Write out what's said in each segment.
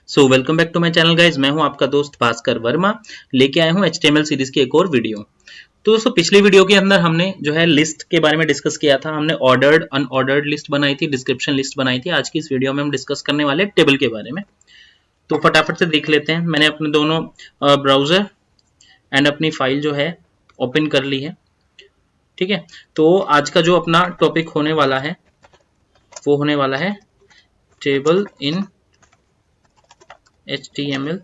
So welcome back to my channel guys. मैं हूं आपका दोस्त भास्कर वर्मा, लेके आया हूं HTML सीरीज की एक और वीडियो। तो दोस्तों, पिछली वीडियो के अंदर हमने जो है लिस्ट के बारे में डिस्कस किया था। हमने ऑर्डर्ड अनऑर्डर्ड लिस्ट बनाई थी, डिस्क्रिप्शन लिस्ट बनाई थी। आज की इस वीडियो में हम डिस्कस करने वाले टेबल के बारे में। तो फटाफट से देख लेते हैं। मैंने अपने दोनों ब्राउजर एंड अपनी फाइल जो है ओपन कर ली है। ठीक है, तो आज का जो अपना टॉपिक होने वाला है वो होने वाला है table in HTML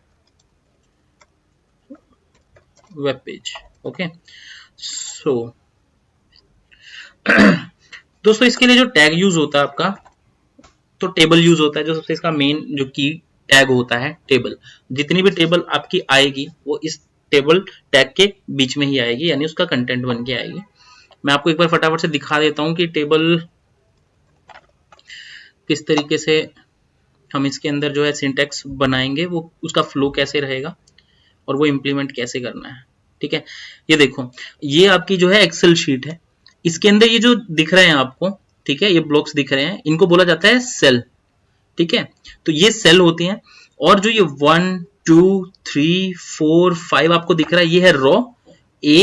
web page. Okay, so दोस्तों, इसके लिए जो टैग यूज होता है आपका, तो टेबल यूज होता है। जो सबसे इसका मेन जो की टैग होता है टेबल। जितनी भी टेबल आपकी आएगी वो इस टेबल टैग के बीच में ही आएगी, यानी उसका कंटेंट बन के आएगी। मैं आपको एक बार फटाफट से दिखा देता हूं कि टेबल किस तरीके से हम इसके अंदर जो है सिंटैक्स बनाएंगे, वो उसका फ्लो कैसे रहेगा और वो इम्प्लीमेंट कैसे करना है। ठीक है, ये देखो, ये आपकी जो है एक्सेल शीट है। इसके अंदर ये जो दिख रहे हैं आपको, ठीक है, ये ब्लॉक्स दिख रहे हैं, इनको बोला जाता है सेल। ठीक है, तो ये सेल होती हैं। और जो ये 1 2 3 4 5 आपको दिख रहा है, ये है रो A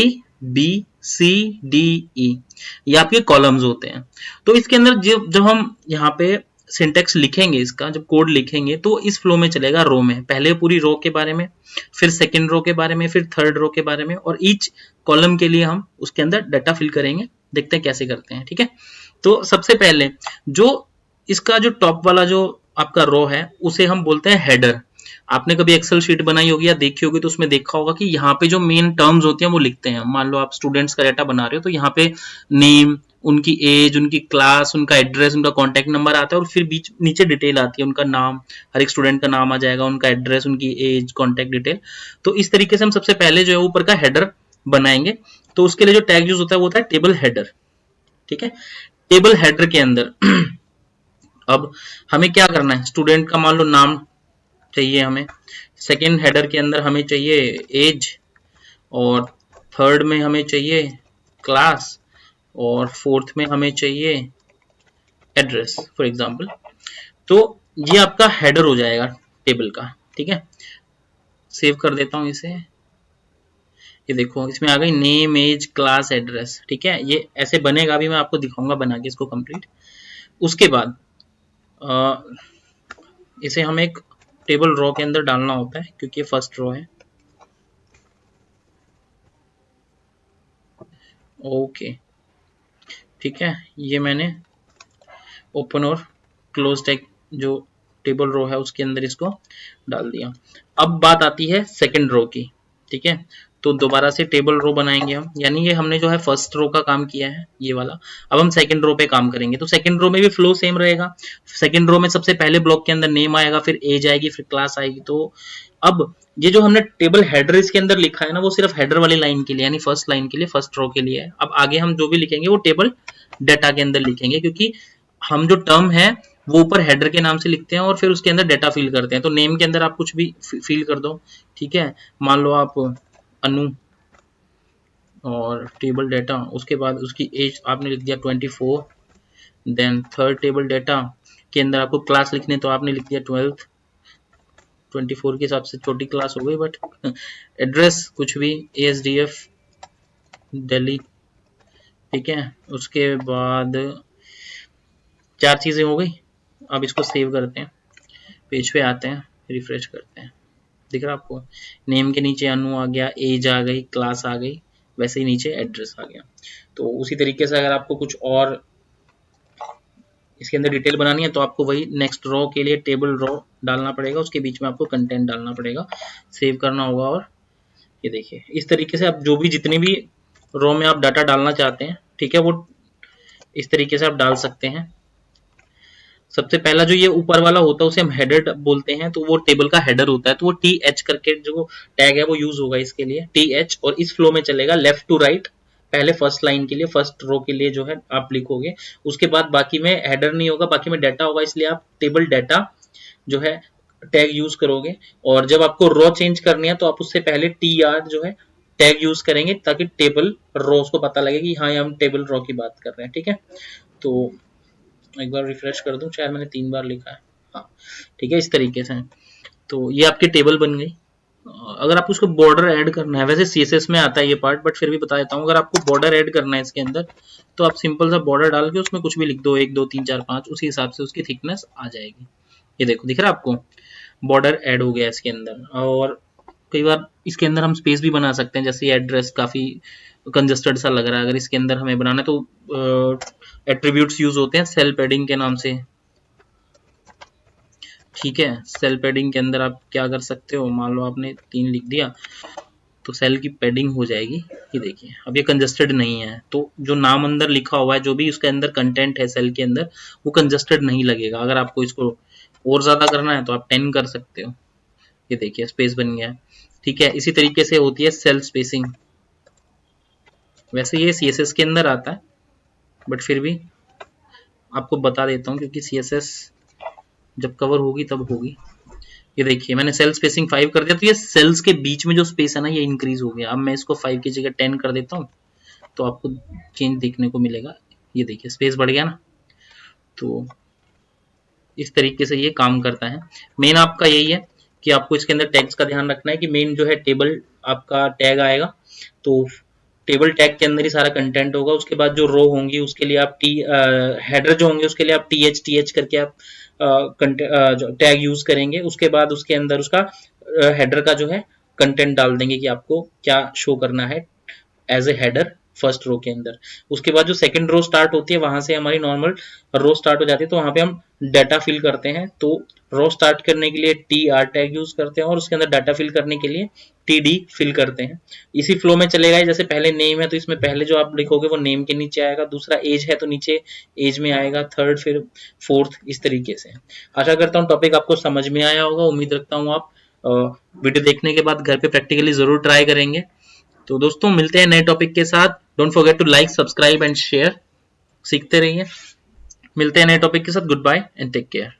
B C D E, ये आपके कॉलम्स होते हैं। तो इसके अंदर जब हम यहाँ पे सिंटेक्स लिखेंगे, इसका जब कोड लिखेंगे तो इस फ्लो में चलेगा। रो में पहले पूरी रो के बारे में, फिर सेकेंड रो के बारे में, फिर थर्ड रो के बारे में, और ईच कॉलम के लिए हम उसके अंदर डाटा फिल करेंगे। देखते हैं कैसे करते हैं। ठीक है, तो सबसे पहले जो इसका जो टॉप वाला जो आपका रो है उसे हम बोलते हैं हेडर। आपने कभी एक्सेल शीट बनाई होगी या देखी होगी तो उसमें देखा होगा कि यहाँ पे जो मेन टर्म्स होती हैं वो लिखते हैं। मान लो आप स्टूडेंट्स का डाटा बना रहे हो, तो यहाँ पे नेम, उनकी एज, उनकी क्लास, उनका एड्रेस, उनका कॉन्टैक्ट नंबर आता है, और फिर बीच नीचे डिटेल आती है, उनका नाम, हर एक स्टूडेंट का नाम आ जाएगा, उनका एड्रेस, उनकी एज, कॉन्टैक्ट डिटेल। तो इस तरीके से हम सबसे पहले जो है ऊपर का हेडर बनाएंगे। तो उसके लिए जो टैग यूज होता है वो होता है टेबल हेडर। ठीक है, टेबल हेडर के अंदर अब हमें क्या करना है, स्टूडेंट का मान लो नाम चाहिए हमें, सेकेंड हेडर के अंदर हमें चाहिए एज, और थर्ड में हमें चाहिए क्लास, और फोर्थ में हमें चाहिए एड्रेस फॉर एग्जांपल। तो ये आपका हेडर हो जाएगा टेबल का। ठीक है, सेव कर देता हूं इसे। ये देखो, इसमें आ गई नेम, एज, क्लास, एड्रेस। ठीक है, ये ऐसे बनेगा, अभी मैं आपको दिखाऊंगा बना के इसको कंप्लीट। उसके बाद इसे हम एक टेबल रो के अंदर डालना होता है, क्योंकि ये फर्स्ट रो है। ओके, ठीक है, ये मैंने ओपन और क्लोज टैग जो टेबल रो है उसके अंदर इसको डाल दिया। अब बात आती है सेकंड रो की। ठीक है, तो दोबारा से टेबल रो बनाएंगे हम, यानी ये हमने जो है फर्स्ट रो का काम किया है ये वाला। अब हम सेकंड रो पे काम करेंगे, तो सेकंड रो में भी फ्लो सेम रहेगा। सेकंड रो में सबसे पहले ब्लॉक के अंदर नेम आएगा, फिर एज आएगी, फिर क्लास आएगी। तो अब ये जो हमने टेबल हेडर इसके अंदर लिखा है ना, वो सिर्फ हेडर वाली लाइन के लिए, यानी फर्स्ट लाइन के लिए, फर्स्ट रो के लिए है। अब आगे हम जो भी लिखेंगे वो टेबल डाटा के अंदर लिखेंगे, क्योंकि हम जो टर्म है वो ऊपर हेडर के नाम से लिखते हैं और फिर उसके अंदर डाटा फिल करते हैं। तो नेम के अंदर आप कुछ भी फिल कर दो। ठीक है, मान लो आप अनु, और टेबल डाटा, उसके बाद उसकी एज आपने लिख दिया 24। देन थर्ड टेबल डाटा के अंदर आपको क्लास लिखने, तो आपने लिख दिया 12th। 24 के हिसाब से छोटी क्लास हो गई, बट एड्रेस कुछ भी, ASDF दिल्ली। ठीक है, उसके बाद 4 चीजें हो गई। अब इसको सेव करते हैं, पेज पे आते हैं, रिफ्रेश करते हैं। दिख रहा है आपको, नेम के नीचे अनु आ गया, एज आ गई, क्लास आ गई, वैसे ही नीचे एड्रेस आ गया। तो उसी तरीके से अगर आपको कुछ और इसके अंदर डिटेल बनानी है तो आपको वही नेक्स्ट रो के लिए टेबल रो डालना पड़ेगा, उसके बीच में आपको कंटेंट डालना पड़ेगा, सेव करना होगा। और ये देखिए, इस तरीके से आप जो भी जितनी भी रो में आप डाटा डालना चाहते हैं, ठीक है, वो इस तरीके से आप डाल सकते हैं। सबसे पहला जो ये ऊपर वाला होता है उसे हम हेडर बोलते हैं, तो वो टेबल का हेडर होता है। तो वो TH करके जो टैग है वो यूज होगा इसके लिए, TH, और इस फ्लो में चलेगा लेफ्ट टू राइट। पहले फर्स्ट लाइन के लिए, फर्स्ट रो के लिए जो है आप लिखोगे, उसके बाद बाकी में हेडर नहीं होगा, बाकी में डाटा होगा, इसलिए आप टेबल डाटा जो है टैग यूज करोगे। और जब आपको रो चेंज करनी है तो आप उससे पहले TR जो है टैग यूज करेंगे, ताकि टेबल रोज को पता लगे कि हाँ, हम टेबल रो की बात कर रहे हैं। ठीक है, तो एक बार रिफ्रेश कर दूं, शायद मैंने 3 बार लिखा है। हाँ, ठीक है, इस तरीके से। तो ये आपकी टेबल बन गई। अगर आपको उसको बॉर्डर ऐड करना है, वैसे सीएसएस में आता है ये पार्ट, बट फिर भी बता देता हूँ, अगर आपको बॉर्डर ऐड करना है इसके अंदर तो आप सिंपल सा बॉर्डर डाल के उसमें कुछ भी लिख दो, 1 2 3 4 5, उसी हिसाब से उसकी थिकनेस आ जाएगी। ये देखो दिख रहा है आपको, बॉर्डर ऐड हो गया इसके अंदर। और कई बार इसके अंदर हम स्पेस भी बना सकते हैं, जैसे एड्रेस काफी कंजस्टेड सा लग रहा है, अगर इसके अंदर हमें बनाना है तो एट्रीब्यूट्स यूज होते हैं सेल पैडिंग के नाम से। ठीक है, सेल पैडिंग के अंदर आप क्या कर सकते हो, मान लो आपने 3 लिख दिया तो सेल की पैडिंग हो जाएगी। ये देखिए अब ये कंजस्टेड नहीं है, तो जो नाम अंदर लिखा हुआ है, जो भी उसके अंदर कंटेंट है सेल के अंदर, वो कंजस्टेड नहीं लगेगा। अगर आपको इसको और ज्यादा करना है तो आप 10 कर सकते हो। ये देखिए स्पेस बन गया है। ठीक है, इसी तरीके से होती है सेल स्पेसिंग। वैसे ये सीएसएस के अंदर आता है, बट फिर भी आपको बता देता हूँ क्योंकि सीएसएस जब कवर होगी तब होगी। ये देखिए मैंने सेल स्पेसिंग 5 कर दिया, तो ये सेल्स के बीच में जो स्पेस है ना ये इंक्रीज हो गया। अब मैं इसको 5 की जगह 10 कर देता हूँ तो आपको चेंज देखने को मिलेगा। ये देखिए स्पेस बढ़ गया ना। तो इस तरीके से ये काम करता है। मेन आपका यही है कि आपको इसके अंदर टैग्स का ध्यान रखना है कि मेन जो है टेबल आपका टैग आएगा, तो टेबल टैग के अंदर ही सारा कंटेंट होगा। उसके बाद जो रो होंगी उसके लिए आप हेडर जो होंगे उसके लिए आप टी एच करके आप टैग यूज करेंगे। उसके बाद उसके अंदर उसका हेडर का जो है कंटेंट डाल देंगे कि आपको क्या शो करना है as a header first row के अंदर। उसके बाद जो सेकंड रो स्टार्ट होती है वहां से हमारी नॉर्मल रो स्टार्ट हो जाती है, तो वहां पे हम डाटा फिल करते हैं। तो रो स्टार्ट करने के लिए TR टैग यूज करते हैं और उसके अंदर डाटा फिल करने के लिए TD फिल करते हैं। इसी फ्लो में चलेगा। जैसे पहले नेम है तो इसमें पहले जो आप लिखोगे वो नेम के नीचे आएगा, दूसरा एज है तो नीचे एज में आएगा, थर्ड फिर फोर्थ, इस तरीके से। आशा करता हूँ टॉपिक आपको समझ में आया होगा। उम्मीद रखता हूँ आप वीडियो देखने के बाद घर पे प्रैक्टिकली जरूर ट्राई करेंगे। तो दोस्तों मिलते हैं नए टॉपिक के साथ। Don't forget to like, subscribe and share. सीखते रहिए। मिलते हैं नए टॉपिक के साथ। Good bye and take care.